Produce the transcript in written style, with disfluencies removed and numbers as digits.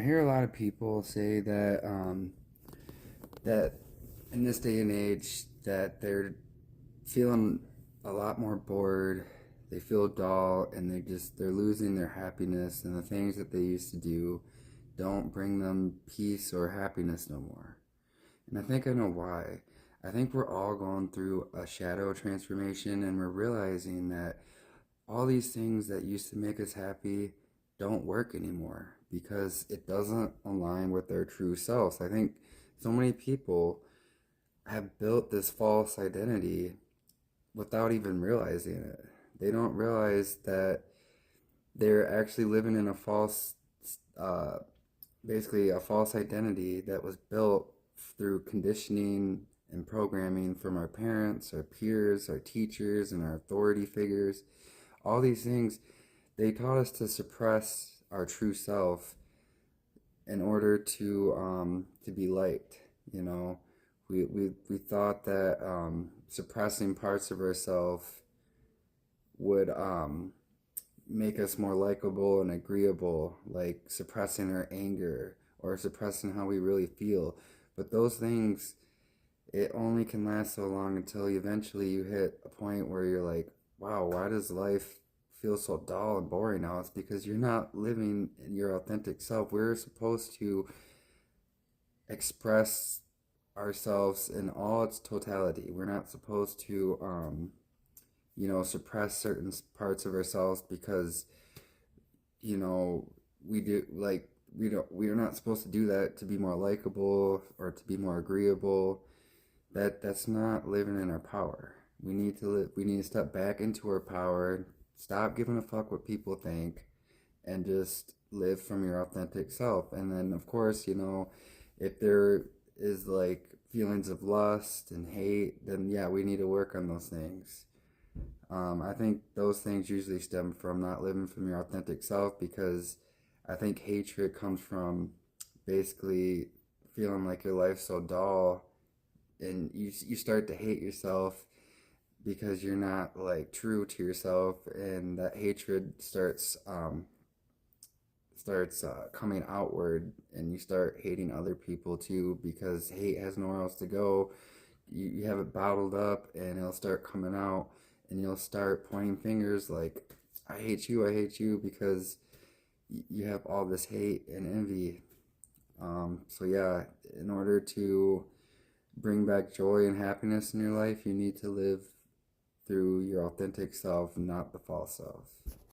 I hear a lot of people say that that in this day and age that they're feeling a lot more bored. They feel dull, and they're losing their happiness, and the things that they used to do don't bring them peace or happiness no more. And I think I know why. I think we're all going through a shadow transformation, and we're realizing that all these things that used to make us happy don't work anymore because it doesn't align with their true selves. I think so many people have built this false identity without even realizing it. They don't realize that they're actually living in a false, uh, basically a false identity that was built through conditioning and programming from our parents, our peers, our teachers, and our authority figures. All these things, they taught us to suppress our true self in order to be liked. You know, we thought that suppressing parts of ourselves would make us more likable and agreeable, like suppressing our anger or suppressing how we really feel. But those things, it only can last so long until eventually you hit a point where you're like, wow, why does life feel so dull and boring now? It's because you're not living in your authentic self. We're supposed to express ourselves in all its totality. We're not supposed to, suppress certain parts of ourselves because, you know, we do like we're not supposed to do that to be more likable or to be more agreeable. That's not living in our power. We need to step back into our power, stop giving a fuck what people think, and just live from your authentic self. And then of course, if there is like feelings of lust and hate, then yeah, we need to work on those things. I think those things usually stem from not living from your authentic self because I think hatred comes from basically feeling like your life's so dull and you start to hate yourself because you're not like true to yourself, and that hatred starts coming outward, and you start hating other people too because hate has nowhere else to go. You have it bottled up, and it'll start coming out, and you'll start pointing fingers like, I hate you because you have all this hate and envy. So yeah, in order to bring back joy and happiness in your life, you need to live through your authentic self, not the false self.